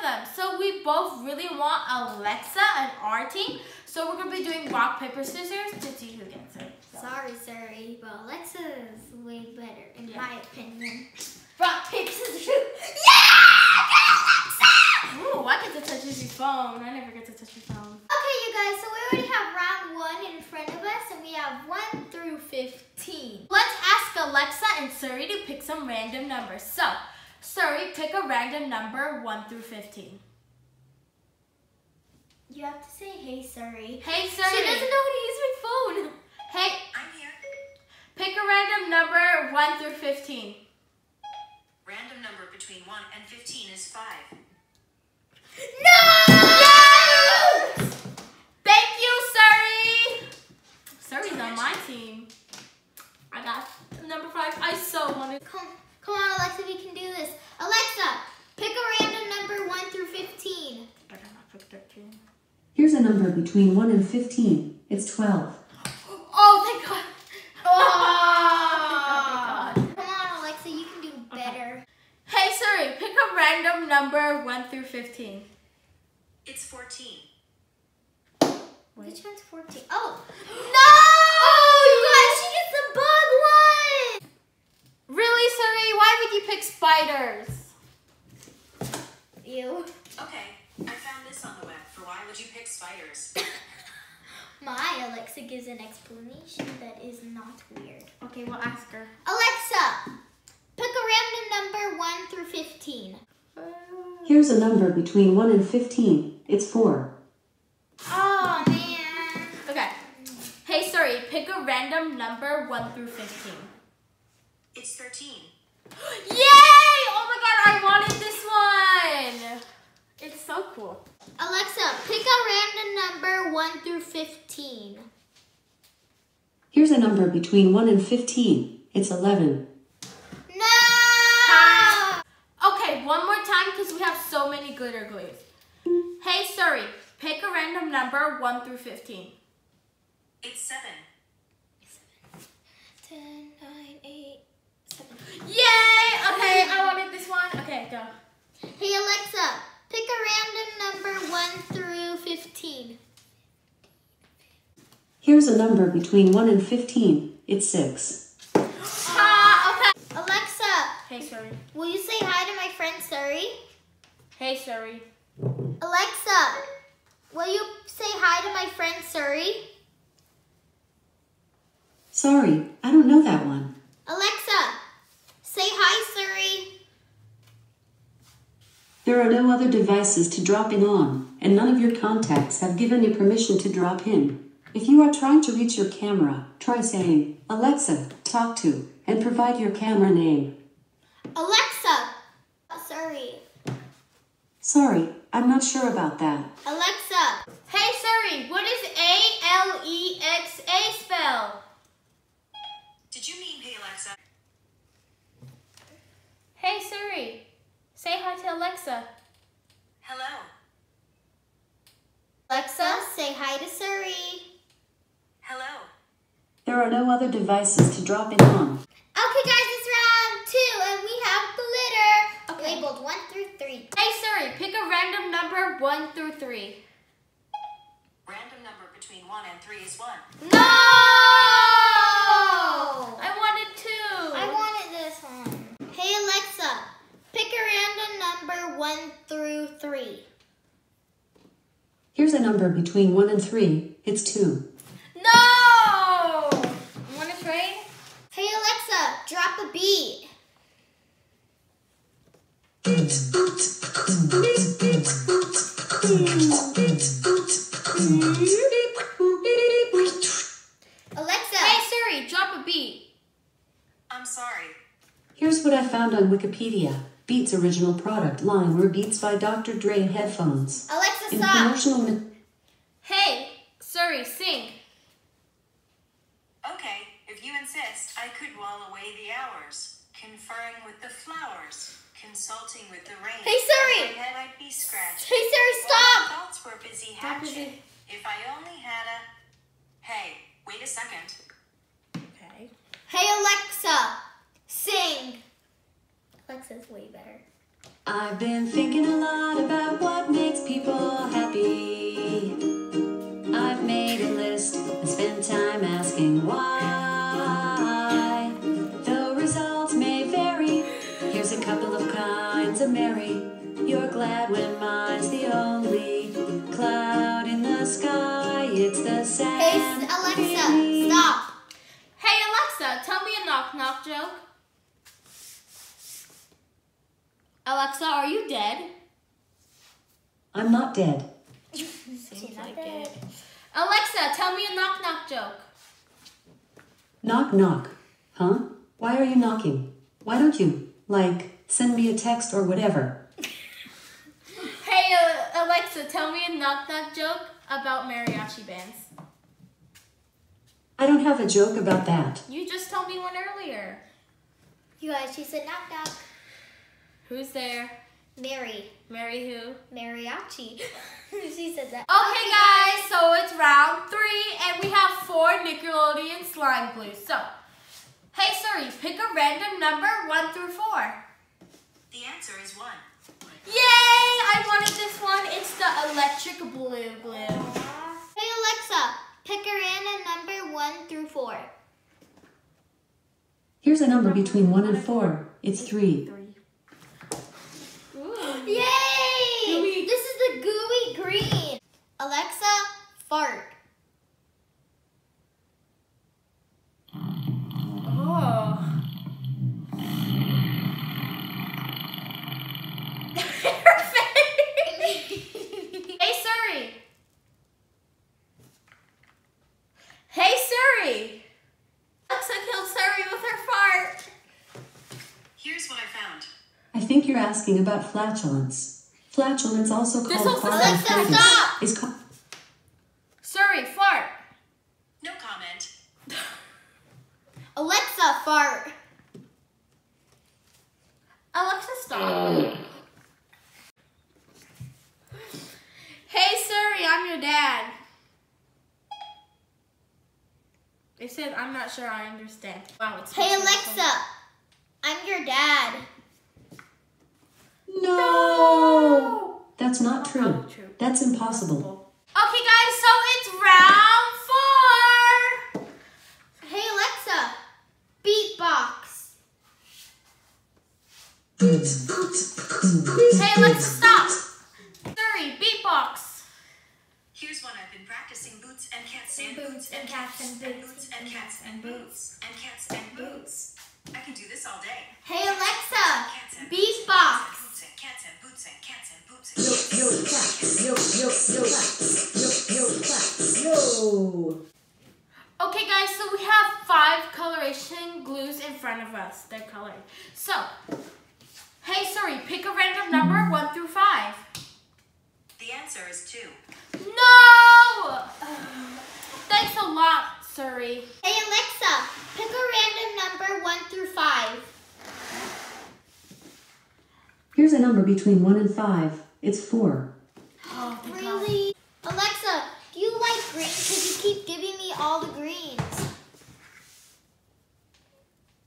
of them. So we both really want Alexa and our team. So we're gonna be doing rock, paper, scissors to see who gets it. So. Sorry, Siri, but Alexa is way better in my opinion. Rock, paper, scissors, shoot! Yeah! Alexa! Ooh, I get to touch Izzy's phone. I never get to touch your phone. Okay, you guys, so we already have round 1 in front of us, and we have 1 through 15. Let's ask Alexa and Siri to pick some random numbers. So, Siri, pick a random number 1 through 15. You have to say, hey, Siri. Hey, Siri. She doesn't know how to use my phone. Hey. I'm here. Pick a random number 1 through 15. Random number between 1 and 15 is 5. No! Yes! Thank you, Siri. Siri's on my team. I got number 5. I so wanted. Come on, Alexa, we can do this. Alexa, pick a random number 1 through 15. I got not pick 13. Here's a number between 1 and 15. It's 12. Oh, thank God. Oh! Come on, Alexa, you can do better. Hey, Siri, pick a random number 1 through 15. It's 14. Which one's 14? Oh! No! Oh, you guys, she gets the bug one! Really, Siri? Why would you pick spiders? Ew. Okay, I found this on the web for why would you pick spiders. My Alexa gives an explanation that is not weird. Okay, we'll ask her. Alexa, pick a random number 1 through 15. Here's a number between 1 and 15. It's 4. Oh, man. Okay. Hey, Siri, pick a random number 1 through 15. It's 13. Yay! Oh my God, I wanted this one. It's so cool. Alexa, pick a random number 1 through 15. Here's a number between 1 and 15. It's 11. No! Okay, one more time because we have so many glitter glues. Hey, Siri, pick a random number 1 through 15. It's 7. 10, 9, 8, 7. Yay! Okay, I wanted this one. Okay, go. Hey, Alexa, pick a random number 1 through 15. Here's a number between 1 and 15. It's 6. Okay. Alexa, Hey, Siri. will you say hi to my friend Siri? Hey, Siri. Alexa, will you say hi to my friend Siri? Sorry, I don't know that one. Alexa, say hi, Siri. There are no other devices to drop in on, and none of your contacts have given you permission to drop in. If you are trying to reach your camera, try saying, Alexa, talk to, and provide your camera name. Alexa, Siri. Sorry, I'm not sure about that. Alexa, Hey, Siri, what does ALEXA spell? Did you mean hey Alexa? Hey, Siri, say hi to Alexa. Hello. Alexa, say hi to Siri. Hello. There are no other devices to drop in on. Okay, guys, it's round 2, and we have glitter. Okay. Labeled 1 through 3. Hey, Siri, pick a random number 1 through 3. Random number between 1 and 3 is 1. No! I wanted 2. I wanted this one. Hey, Alexa, pick a random number 1 through 3. Here's a number between 1 and 3. It's 2. No! Want to trade? Hey, Alexa, drop a beat. Alexa. Hey, Siri, drop a beat. I'm sorry. Here's what I found on Wikipedia. Beats original product line were Beats by Dr. Dre headphones. Alexa, In stop. promotional Hey, Siri, sing. Okay, if you insist, I could while away the hours. Conferring with the flowers. Consulting with the rain. Hey, Siri. In my head I'd be scratched. Hey, Siri, While my stop. thoughts were busy hatching. If I only had a... Hey, wait a second. Okay. Hey, Alexa, sing. Alexa's way better. I've been thinking a lot about glad when mine's the only cloud in the sky. It's the sand. Hey, Alexa, stop. Hey Alexa, tell me a knock-knock joke. Alexa, are you dead? I'm not dead. Seems like it. Alexa, tell me a knock-knock joke. Knock, knock. Huh? Why are you knocking? Why don't you, send me a text or whatever? Hey Alexa, tell me a knock-knock joke about mariachi bands. I don't have a joke about that. You just told me one earlier. You guys, she said knock knock. Who's there? Mary. Mary who? Mariachi. She said that. Okay guys, so it's round 3 and we have 4 Nickelodeon slime glues. So, hey Siri, pick a random number 1 through 4. The answer is 1. Yay! I wanted this one. It's the electric blue glue. Hey Alexa, pick a random number 1 through 4. Here's a number between 1 and 4. It's 3. Ooh. Yay! Gooey. This is the gooey green. Alexa, fart. Oh. Hey Siri. Hey Siri. Alexa killed Siri with her fart. Here's what I found. I think you're asking about flatulence. Flatulence, also This called was carbon Alexa, fragrance, stop! is called... Siri, fart. No comment. Alexa, fart. Alexa, stop. Hey Siri, I'm your dad. They said, I'm not sure I understand. Wow, it's Hey Alexa, I'm your dad. No! That's not true. Oh, true. That's impossible. Okay guys, so it's round 4. Hey Alexa, beatbox. Hey Alexa, stop. Siri, beatbox. Here's one I've been practicing. Boots and cats and Boots and cats and boots and cats and boots and cats and boots. I can do this all day. Hey Alexa, Cats and beatbox. boots and cats and boots and cats and boots and Okay guys, so we have 5 coloration glues in front of us. They're colored. So, hey Siri, pick a random number 1 through 5. The answer is 2. No! Thanks a lot, Siri. Hey Alexa, pick a random number 1 through 5. Here's a number between 1 and 5. It's 4. Oh, thank God. Really? Alexa, do you like green? Because you keep giving me all the greens.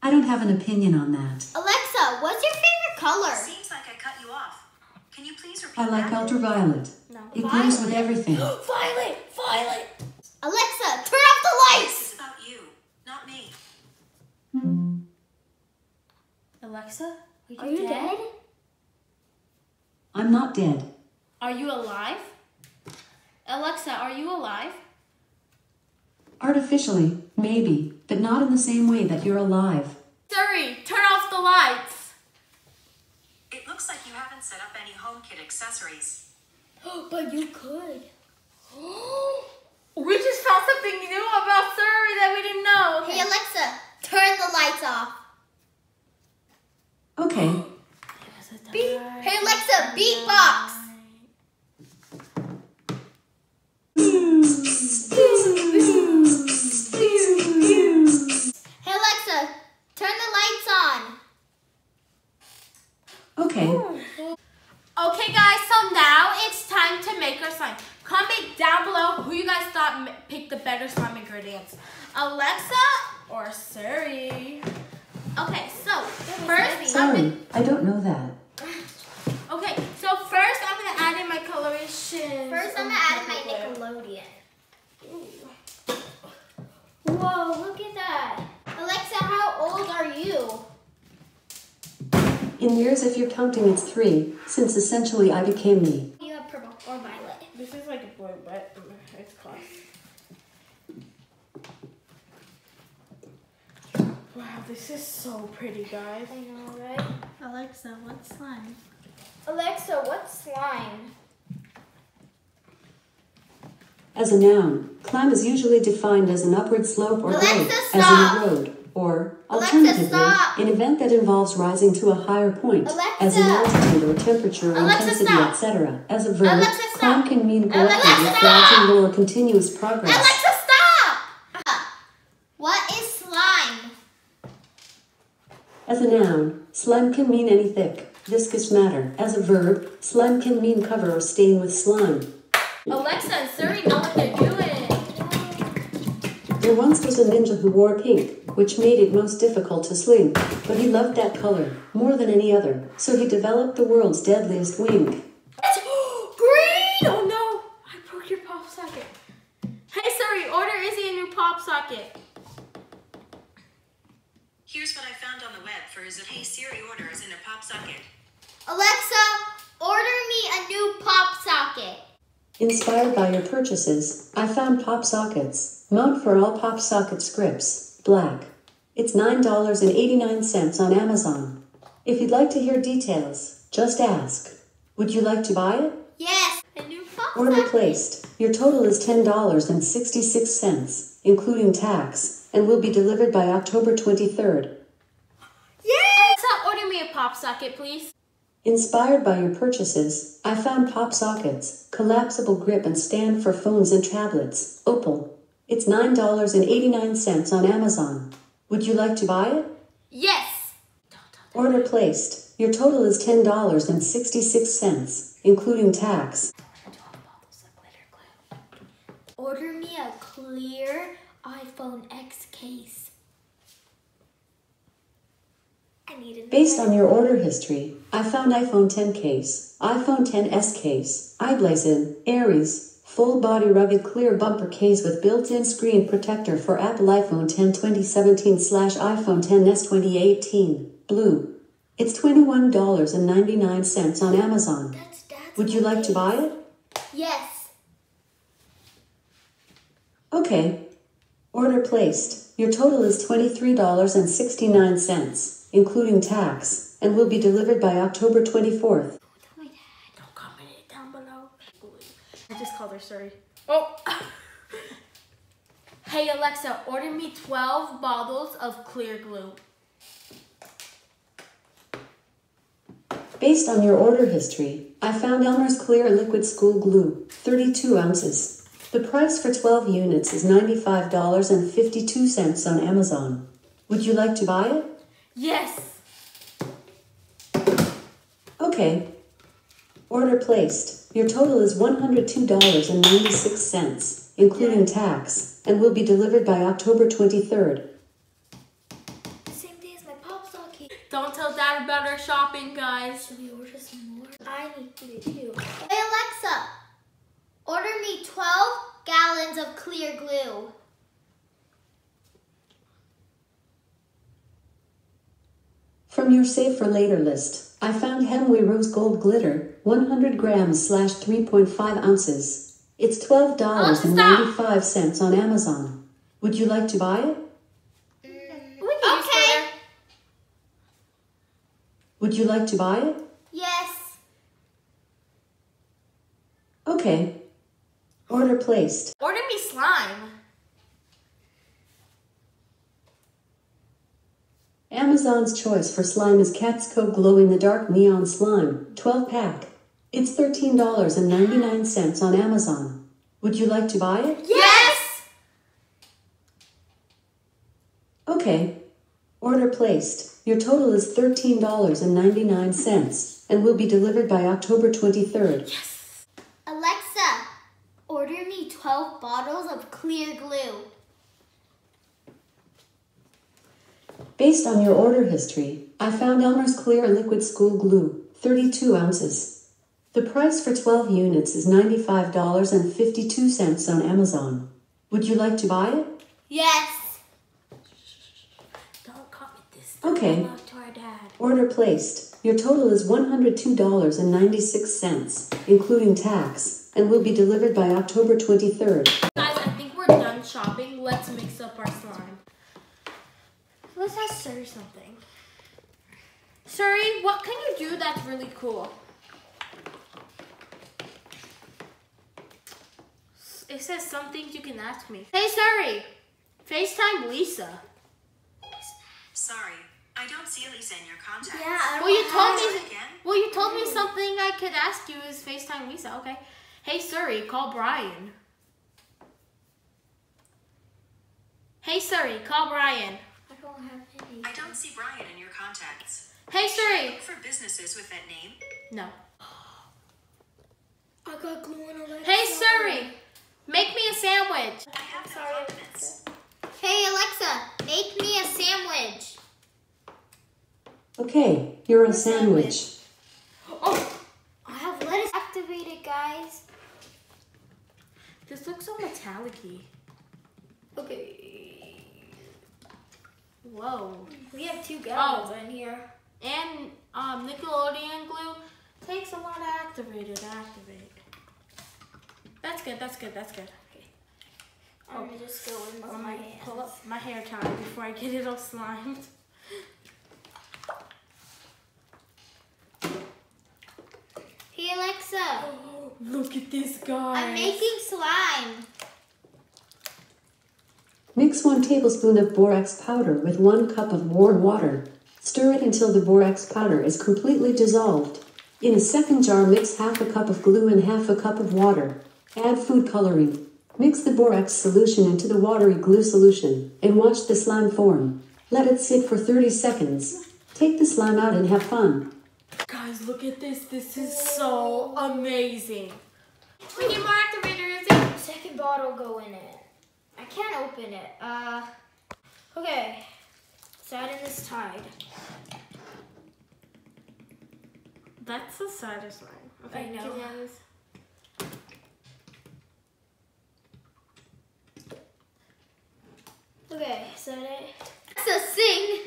I don't have an opinion on that. Alexa, what's your favorite color? Seems like I cut you off. Can you please repeat I like that? ultraviolet. No. It goes with everything. Violet, violet. Alexa, turn off the lights. This is about you, not me. Alexa, Are you dead? I'm not dead. Are you alive? Alexa, are you alive? Artificially, maybe, but not in the same way that you're alive. Siri, turn off the lights. It looks like you haven't set up any HomeKit accessories. But you could. We just found something new about Siri that we didn't know. Hey Alexa, turn the lights off. Okay. Hey Alexa, beatbox. Hey Alexa, turn the lights on. Okay. Okay guys, so now it's time to make our slime. Comment down below who you guys thought picked the better slime ingredients. Alexa or Siri? Okay, so first Sorry, I don't know that. Okay, so first I'm gonna add in my coloration. First, I'm gonna add in my Nickelodeon. Whoa, look at that. Alexa, how old are you? In years, if you're counting, it's 3, since essentially I became me. You have purple or violet. This is like a blue, but it's close. Wow, this is so pretty, guys. I know, right? Alexa, what's slime? Alexa, what's slime? As a noun, climb is usually defined as an upward slope or Alexa, grade, as in stop! a road, or, Alexa, alternatively, stop! an event that involves rising to a higher point, as in Alexa! altitude or temperature or Alexa, intensity, stop! etc. As a verb, Alexa, stop! climb can mean go Alexa, upward with stop! gradual or continuous progress. Alexa, stop! What is slime? As a noun, slime can mean any thick, viscous matter. As a verb, slime can mean cover or stain with slime. Alexa and Siri know what they're doing. There once was a ninja who wore pink, which made it most difficult to sling, but he loved that color more than any other, so he developed the world's deadliest wing. Green! Oh no! I broke your pop socket. Hey Siri, order Izzy a new pop socket. Here's what I found on the web for his Hey Siri orders in a pop socket. Alexa, order me a new pop socket. Inspired by your purchases, I found pop sockets. Mount for all pop socket scripts, black. It's $9.89 on Amazon. If you'd like to hear details, just ask. Would you like to buy it? Yes, a new pop Order socket. placed. Your total is $10.66, including tax, and will be delivered by October 23rd. Alexa, order me a pop socket, please. Inspired by your purchases, I found pop sockets, collapsible grip and stand for phones and tablets, Opal. It's $9.89 on Amazon. Would you like to buy it? Yes. Order placed. Your total is $10.66, including tax. Order me a clear iPhone X case. I need a Based on your order history, I found iPhone 10 case, iPhone 10s case, iBlazin, Aries, full body rugged clear bumper case with built-in screen protector for Apple iPhone 10 2017/iPhone 10s 2018, blue. It's $21.99 on Amazon. That's Dad's Would you like to buy it? Yes. Okay. Order placed. Your total is $23.69, including tax, and will be delivered by October 24th. Don't comment it down below. I just called her Siri. Oh! Hey Alexa, order me 12 bottles of clear glue. Based on your order history, I found Elmer's Clear Liquid School Glue, 32 ounces. The price for 12 units is $95.52 on Amazon. Would you like to buy it? Yes. Okay. Order placed. Your total is $102.96, including tax, and will be delivered by October 23rd. Same day as my pop socket. Don't tell Dad about our shopping, guys. Should we order some more? I need to too. Hey Alexa, order me 12 gallons of clear glue. From your save for later list, I found Henley Rose Gold Glitter, 100 grams / 3.5 ounces. It's $12.95 on Amazon. Would you like to buy it? Okay. Would you like to buy it? Yes. Okay. Order placed. Order me slime. Amazon's choice for slime is Cat's Cove Glow in the Dark Neon Slime, 12 pack. It's $13.99 on Amazon. Would you like to buy it? Yes! Okay. Order placed. Your total is $13.99 and will be delivered by October 23rd. Yes! Alexa, order me 12 bottles of clear glue. Based on your order history, I found Elmer's Clear Liquid School Glue, 32 ounces. The price for 12 units is $95.52 on Amazon. Would you like to buy it? Yes. Don't comment this. Okay. Love to our dad. Order placed. Your total is $102.96, including tax, and will be delivered by October 23rd. Guys, I think we're done shopping. Let's mix up our slime. Let's ask Siri something. Siri, what can you do that's really cool? It says some things you can ask me. Hey Siri, FaceTime Lisa. Sorry, I don't see Lisa in your contacts. Yeah, Well, you told me. Again? Well, you told me something I could ask you is FaceTime Lisa. Okay. Hey Siri, call Brian. Hey Siri, call Brian. I don't have any. I don't see Brian in your contacts. Hey Should I Siri. look for businesses with that name? No. I got glue on Alexa. Hey Siri, make me a sandwich. I have no confidence. Hey Alexa, make me a sandwich. Okay, you're a sandwich. Oh, I have lettuce activated, guys. this looks so metallic-y. Okay. Whoa. We have 2 gallons Oh. in here. And Nickelodeon glue takes a lot to activate it. That's good. That's good. That's good. Okay. I'm gonna just go in with my hands. Pull up my hair tie before I get it all slimed. Hey Alexa, Look at this, guys. I'm making slime. Mix 1 tablespoon of borax powder with 1 cup of warm water. Stir it until the borax powder is completely dissolved. In a second jar, mix half a cup of glue and half a cup of water. Add food coloring. Mix the borax solution into the watery glue solution and watch the slime form. Let it sit for 30 seconds. Take the slime out and have fun. Guys, look at this. This is so amazing. We need more activator, Izzy. Second bottle go in it. I can't open it. Okay. Side in this tide. That's the saddest one. Okay, I know. can you have this? Okay, set it. Alexa, sing.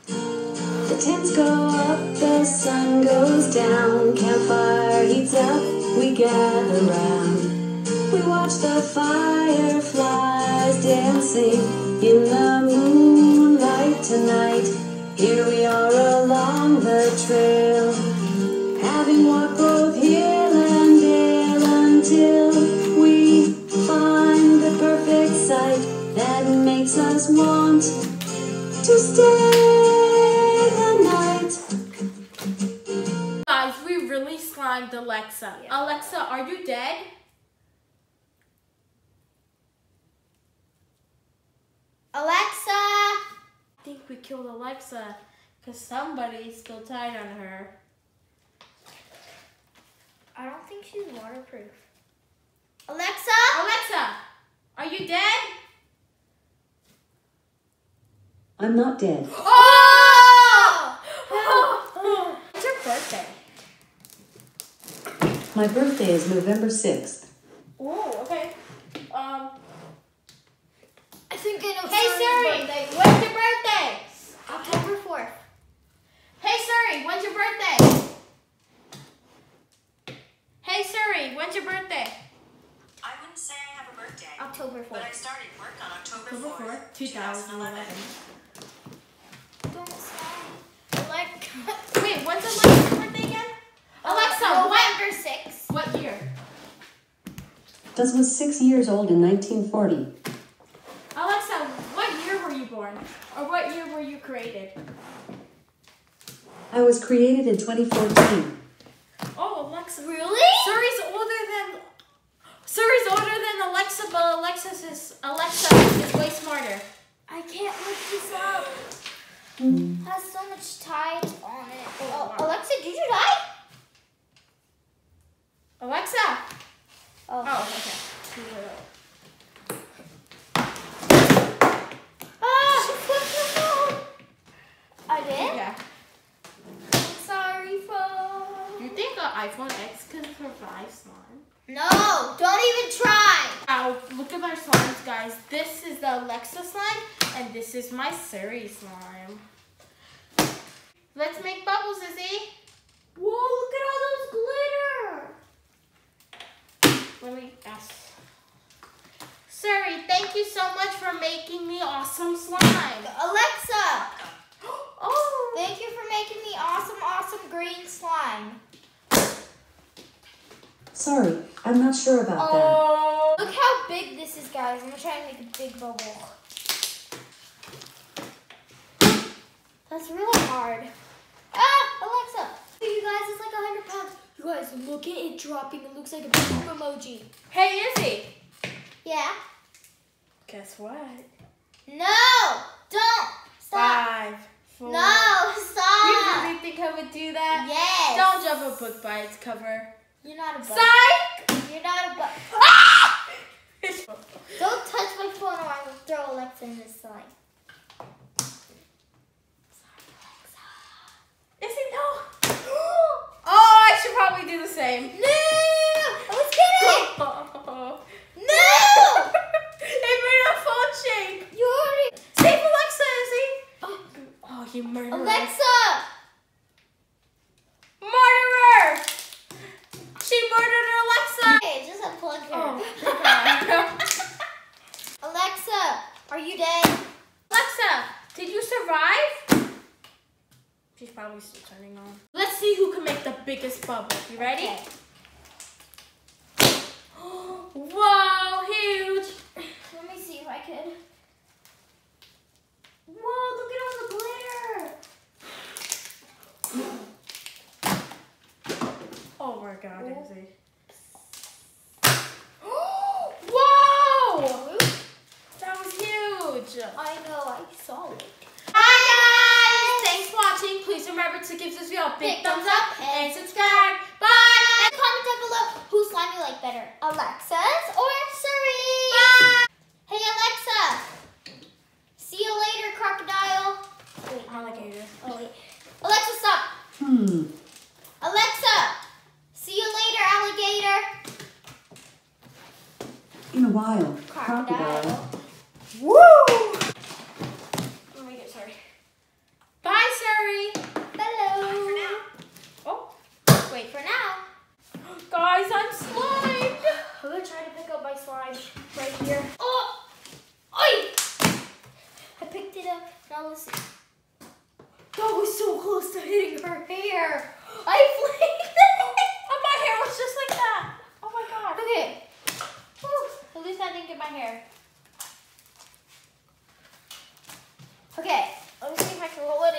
The tents go up, the sun goes down, campfire heats up, we gather round. We watch the fireflies dancing in the moonlight tonight. Here we are along the trail, having walked both hill and dale until we find the perfect sight that makes us want to stay. Guys, we really slimed Alexa. Yeah. Alexa, are you dead? Alexa. I think we killed Alexa because somebody's still tied on her. I don't think she's waterproof. Alexa. Alexa, are you dead? I'm not dead. Oh! It's your birthday. My birthday is November 6th. Oh, okay. I think I know. Hey Siri's Siri, birthday. when's your birthday? October 4th. Hey Siri, when's your birthday? Hey Siri, when's your birthday? I wouldn't say I have a birthday, October 4th. but I started work on October October 4th, 4th, 2011. Don't say. Alexa. Wait, when's Alexa's birthday again? Alexa, November 6th. what year? Buzz was 6 years old in 1940. Alexa, what year were you born? Or what year were you created? I was created in 2014. Oh, Alexa. Really? Siri's older than Alexa, but Alexa is way smarter. I can't look this up. Has so much tide on it. wow. Alexa, did you die? Alexa. Oh. Okay. Ah, she flipped the phone. I did? Yeah. I'm sorry, phone. You think an iPhone X can survive slime? No, don't even try. Now, look at my slimes, guys. This is the Alexa slime, and this is my Siri slime. Let's make bubbles, Izzy. Whoa, look at all those glitter. Let me ask. Siri, thank you so much for making me awesome slime. Alexa, Oh, thank you for making me awesome green slime. Sorry, I'm not sure about that. oh. Look how big this is, guys. I'm gonna try and make a big bubble. That's really hard. Ah, Alexa. You guys, it's like 100 pounds. You guys, look at it dropping. It looks like a poop emoji. Hey, Izzy. Yeah? Guess what? No! Don't! Stop! 5, 4. No, You stop! really think I would do that? Yes! Don't jump a book by its cover. You're not a bug. Psych! You're not a bug. Ah! Don't touch my phone or I will throw Alexa in this slime. Izzy, no. Oh, I should probably do the same. No! I was kidding! No! It made a phone shake. You already... Save Alexa, Izzy. Oh. Oh, you murderer. Alexa! Murderer! She murdered Alexa. Hey, just unplug her. Oh, Alexa, are you dead? Alexa, did you survive? She's probably still turning on. Let's see who can make the biggest bubble. You ready? Okay. Whoa, huge. Let me see if I could. Whoa, look at all the glitter. Oh my God, Oh. Izzy. Whoa! That was huge. I know, I saw it. Hi guys! Thanks for watching. Please remember to give this video a big thumbs up and subscribe. Bye! And comment down below whose slime you like better, Alexa's or Siri. Bye! Hey Alexa, see you later, crocodile. Wait, Alligator. oh wait. Alexa, stop. Alexa, see you later, alligator. In a while, Crocodile. Woo! Let me get Siri. Bye, Siri. Hello. Oh, Wait for now. guys, I'm slimed. I'm gonna try to pick up my slime right here. Oh! Oi! I picked it up. Now let's see. That was so close to hitting her hair. I flaked it. Oh, my hair was just like that. Oh my God. Okay. Whew. At least I didn't get my hair. Okay. Let me see if I can roll it